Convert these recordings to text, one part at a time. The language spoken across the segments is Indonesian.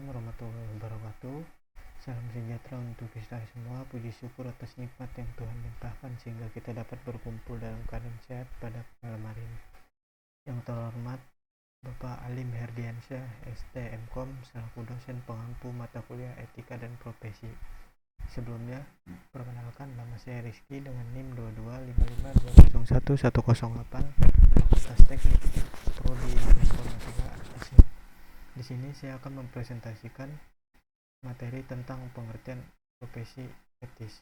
warahmatullahi wabarakatuh. Salam sejahtera untuk kita semua. Puji syukur atas nikmat yang Tuhan limpahkan sehingga kita dapat berkumpul dalam keadaan sehat pada malam hari ini. Yang terhormat Bapak Alim Herdiansyah, ST.M.Com, selaku dosen pengampu mata kuliah Etika dan Profesi. Sebelumnya, perkenalkan nama saya Rizky dengan NIM 22552011108, Fakultas Teknik, Prodi Informatika. Di sini saya akan mempresentasikan materi tentang pengertian profesi etis.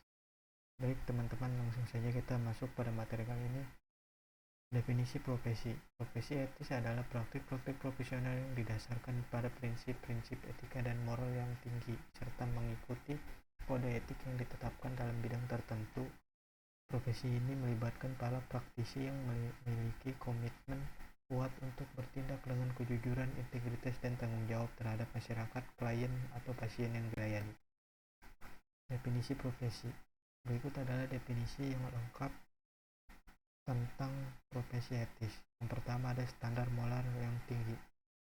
Baik teman-teman, langsung saja kita masuk pada materi kali ini. Definisi profesi. Profesi etis adalah praktik-praktik profesional yang didasarkan pada prinsip-prinsip etika dan moral yang tinggi serta mengikuti kode etik yang ditetapkan dalam bidang tertentu. Profesi ini melibatkan para praktisi yang memiliki komitmen kuat untuk bertindak dengan kejujuran, integritas, dan tanggung jawab terhadap masyarakat, klien, atau pasien yang dilayani. Definisi profesi. Berikut adalah definisi yang lengkap tentang profesi etis. Yang pertama ada standar moral yang tinggi.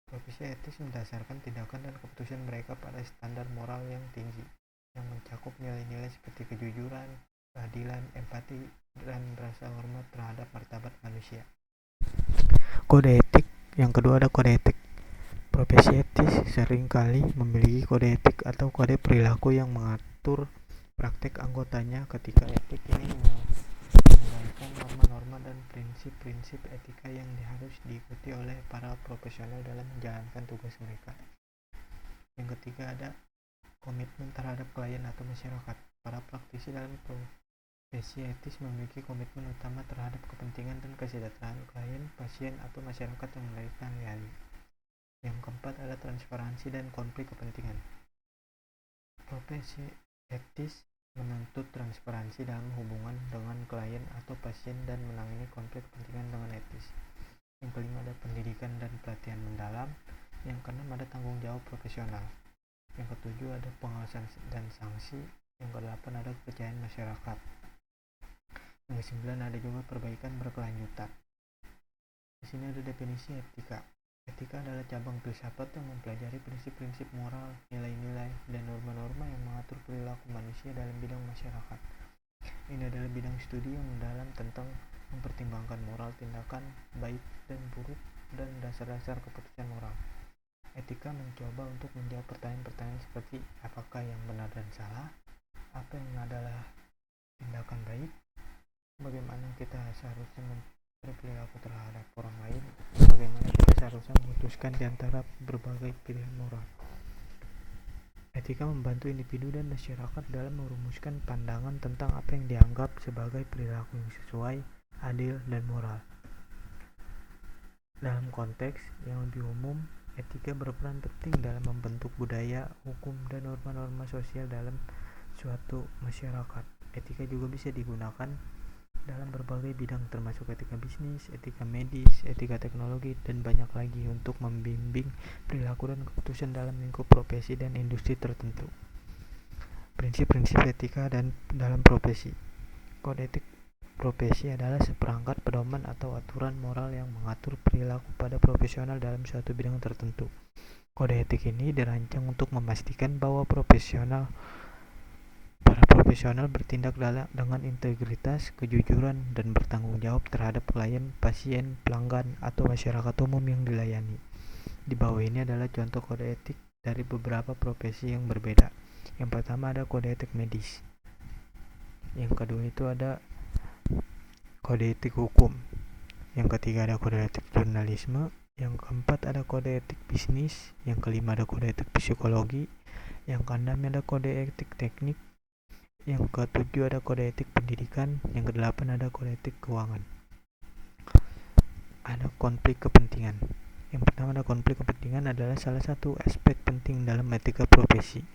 Profesi etis mendasarkan tindakan dan keputusan mereka pada standar moral yang tinggi, yang mencakup nilai-nilai seperti kejujuran, keadilan, empati, dan rasa hormat terhadap martabat manusia. Kode etik. Yang kedua ada kode etik. Profesi etis seringkali memiliki kode etik atau kode perilaku yang mengatur praktik anggotanya ketika etik ini menguraikan norma-norma dan prinsip-prinsip etika yang harus diikuti oleh para profesional dalam menjalankan tugas mereka. Yang ketiga ada komitmen terhadap klien atau masyarakat. Para praktisi dalam profesi etis memiliki komitmen utama terhadap kepentingan dan kesejahteraan klien, pasien, atau masyarakat yang mereka layani. Yang keempat ada transparansi dan konflik kepentingan. Profesi etis menuntut transparansi dalam hubungan dengan klien atau pasien dan menangani konflik kepentingan dengan etis. Yang kelima ada pendidikan dan pelatihan mendalam. Yang keenam ada tanggung jawab profesional. Yang ketujuh ada pengawasan dan sanksi. Yang kedelapan ada kepercayaan masyarakat. Yang kesembilan ada juga perbaikan berkelanjutan. Di sini ada definisi etika. Etika adalah cabang filsafat yang mempelajari prinsip-prinsip moral, nilai-nilai, dan norma-norma yang mengatur perilaku manusia dalam bidang masyarakat. Ini adalah bidang studi yang mendalam tentang mempertimbangkan moral tindakan baik dan buruk dan dasar-dasar keputusan moral. Etika mencoba untuk menjawab pertanyaan-pertanyaan seperti apakah yang benar dan salah, apa yang adalah tindakan baik, bagaimana kita seharusnya berperilaku terhadap orang lain, bagaimana kita seharusnya memutuskan di antara berbagai pilihan moral. Etika membantu individu dan masyarakat dalam merumuskan pandangan tentang apa yang dianggap sebagai perilaku yang sesuai, adil, dan moral. Dalam konteks yang lebih umum, etika berperan penting dalam membentuk budaya, hukum, dan norma-norma sosial dalam suatu masyarakat. Etika juga bisa digunakan dalam berbagai bidang termasuk etika bisnis, etika medis, etika teknologi, dan banyak lagi untuk membimbing perilaku dan keputusan dalam lingkup profesi dan industri tertentu. Prinsip-prinsip etika dan dalam profesi. Kode etik profesi adalah seperangkat pedoman atau aturan moral yang mengatur perilaku pada profesional dalam suatu bidang tertentu. Kode etik ini dirancang untuk memastikan bahwa para profesional bertindak dengan integritas, kejujuran, dan bertanggung jawab terhadap klien, pasien, pelanggan, atau masyarakat umum yang dilayani. Di bawah ini adalah contoh kode etik dari beberapa profesi yang berbeda. Yang pertama ada kode etik medis. Yang kedua itu ada kode etik hukum. Yang ketiga ada kode etik jurnalisme. Yang keempat ada kode etik bisnis. Yang kelima ada kode etik psikologi. Yang keenam ada kode etik teknik. Yang ketujuh ada kode etik pendidikan. Yang kedelapan ada kode etik keuangan. Ada konflik kepentingan. Yang pertama ada konflik kepentingan adalah salah satu aspek penting dalam etika profesi.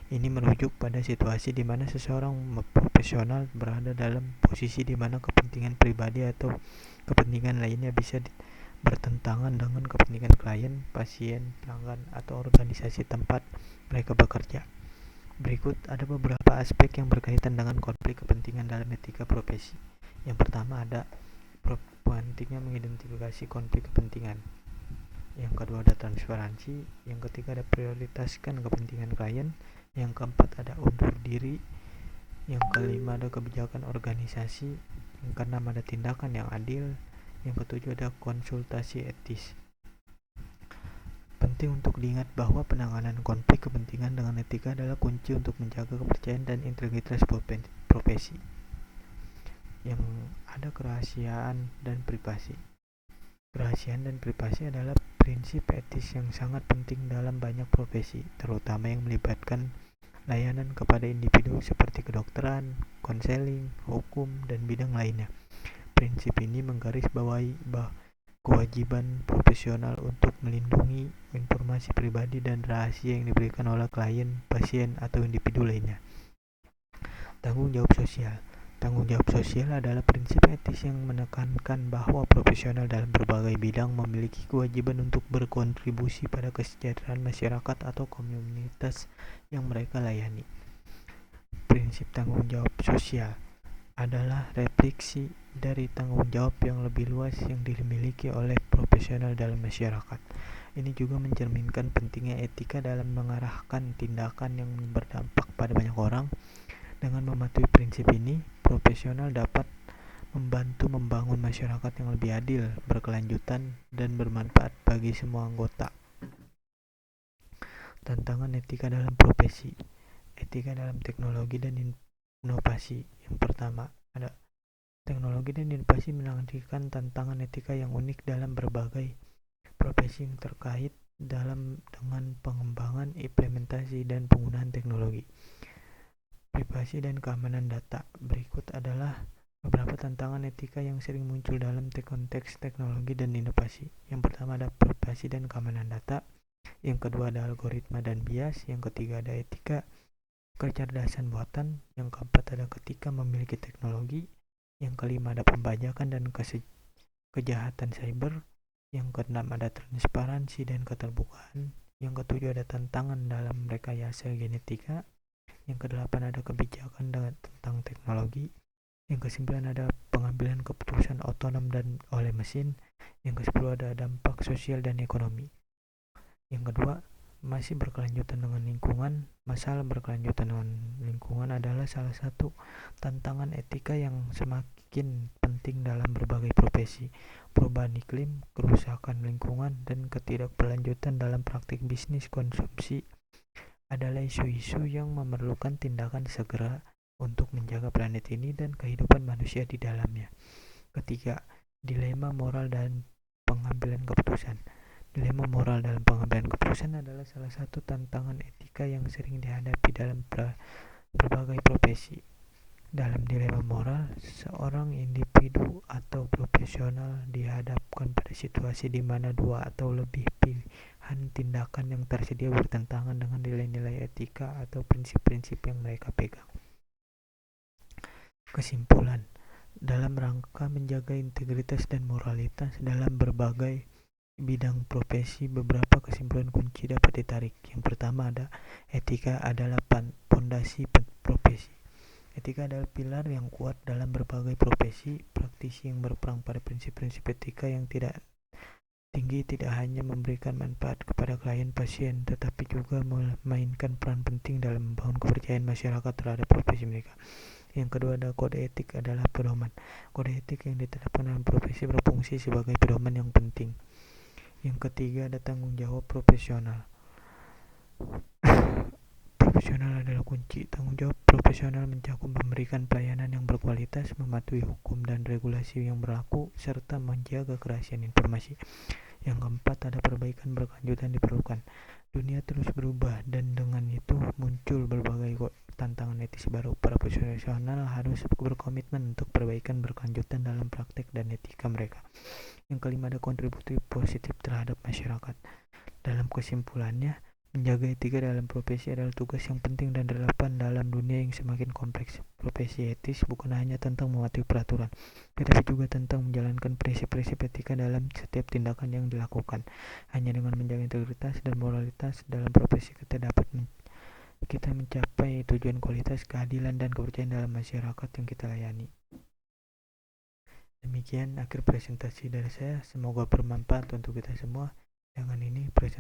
Ini merujuk pada situasi di mana seseorang profesional berada dalam posisi di mana kepentingan pribadi atau kepentingan lainnya bisa bertentangan dengan kepentingan klien, pasien, pelanggan, atau organisasi tempat mereka bekerja. Berikut ada beberapa aspek yang berkaitan dengan konflik kepentingan dalam etika profesi. Yang pertama ada pentingnya mengidentifikasi konflik kepentingan. yang kedua ada transparansi, yang ketiga ada prioritaskan kepentingan klien, yang keempat ada undur diri, yang kelima ada kebijakan organisasi, yang keenam ada tindakan yang adil, yang ketujuh ada konsultasi etis. Penting untuk diingat bahwa penanganan konflik kepentingan dengan etika adalah kunci untuk menjaga kepercayaan dan integritas profesi. Yang ada kerahasiaan dan privasi. Kerahasiaan dan privasi adalah prinsip etis yang sangat penting dalam banyak profesi, terutama yang melibatkan layanan kepada individu seperti kedokteran, konseling, hukum, dan bidang lainnya. Prinsip ini menggarisbawahi kewajiban profesional untuk melindungi informasi pribadi dan rahasia yang diberikan oleh klien, pasien, atau individu lainnya. Tanggung jawab sosial. Tanggung jawab sosial adalah prinsip etis yang menekankan bahwa profesional dalam berbagai bidang memiliki kewajiban untuk berkontribusi pada kesejahteraan masyarakat atau komunitas yang mereka layani. Prinsip tanggung jawab sosial adalah refleksi dari tanggung jawab yang lebih luas yang dimiliki oleh profesional dalam masyarakat. Ini juga mencerminkan pentingnya etika dalam mengarahkan tindakan yang berdampak pada banyak orang. Dengan mematuhi prinsip ini, profesional dapat membantu membangun masyarakat yang lebih adil, berkelanjutan, dan bermanfaat bagi semua anggota. Tantangan etika dalam profesi. Etika dalam teknologi dan inovasi. Yang pertama, ada teknologi dan inovasi menantikan tantangan etika yang unik dalam berbagai profesi yang terkait dengan pengembangan, implementasi, dan penggunaan teknologi. Privasi dan keamanan data. Berikut adalah beberapa tantangan etika yang sering muncul dalam konteks teknologi dan inovasi. Yang pertama ada privasi dan keamanan data. Yang kedua ada algoritma dan bias. Yang ketiga ada etika kecerdasan buatan. Yang keempat ada ketika memiliki teknologi. Yang kelima ada pembajakan dan kejahatan cyber. Yang keenam ada transparansi dan keterbukaan. Yang ketujuh ada tantangan dalam rekayasa genetika. Yang kedelapan ada kebijakan tentang teknologi. Yang kesembilan ada pengambilan keputusan otonom dan oleh mesin. Yang kesepuluh ada dampak sosial dan ekonomi. Yang kedua, masih berkelanjutan dengan lingkungan. Masalah berkelanjutan dengan lingkungan adalah salah satu tantangan etika yang semakin penting dalam berbagai profesi. Perubahan iklim, kerusakan lingkungan, dan ketidakberlanjutan dalam praktik bisnis konsumsi adalah isu-isu yang memerlukan tindakan segera untuk menjaga planet ini dan kehidupan manusia di dalamnya. Ketiga, dilema moral dan pengambilan keputusan. Dilema moral dalam pengambilan keputusan adalah salah satu tantangan etika yang sering dihadapi dalam berbagai profesi. Dalam dilema moral, seorang individu atau profesional dihadapkan pada situasi di mana dua atau lebih pilihan tindakan yang tersedia bertentangan dengan nilai-nilai etika atau prinsip-prinsip yang mereka pegang. Kesimpulan, dalam rangka menjaga integritas dan moralitas dalam berbagai bidang profesi, beberapa kesimpulan kunci dapat ditarik. Yang pertama ada etika adalah fondasi profesi. Etika adalah pilar yang kuat dalam berbagai profesi. Praktisi yang berperang pada prinsip-prinsip etika yang tidak tinggi tidak hanya memberikan manfaat kepada klien pasien, tetapi juga memainkan peran penting dalam membangun kepercayaan masyarakat terhadap profesi mereka. Yang kedua ada kode etik adalah pedoman. Kode etik yang ditetapkan dalam profesi berfungsi sebagai pedoman yang penting. Yang ketiga ada tanggung jawab profesional. Profesional adalah kunci. Tanggung jawab profesional mencakup memberikan pelayanan yang berkualitas, mematuhi hukum dan regulasi yang berlaku, serta menjaga kerahasiaan informasi. Yang keempat ada perbaikan berkelanjutan diperlukan. Dunia terus berubah dan dengan itu muncul berbagai tantangan etis baru. Para profesional harus berkomitmen untuk perbaikan berkelanjutan dalam praktek dan etika mereka. Yang kelima ada kontribusi positif terhadap masyarakat. Dalam kesimpulannya, menjaga etika dalam profesi adalah tugas yang penting dan relevan dalam dunia yang semakin kompleks. Profesi etis bukan hanya tentang mematuhi peraturan, tetapi juga tentang menjalankan prinsip-prinsip etika dalam setiap tindakan yang dilakukan. Hanya dengan menjaga integritas dan moralitas dalam profesi kita dapat mencapai tujuan kualitas, keadilan, dan kepercayaan dalam masyarakat yang kita layani. Demikian akhir presentasi dari saya. Semoga bermanfaat untuk kita semua. Dengan ini presentasi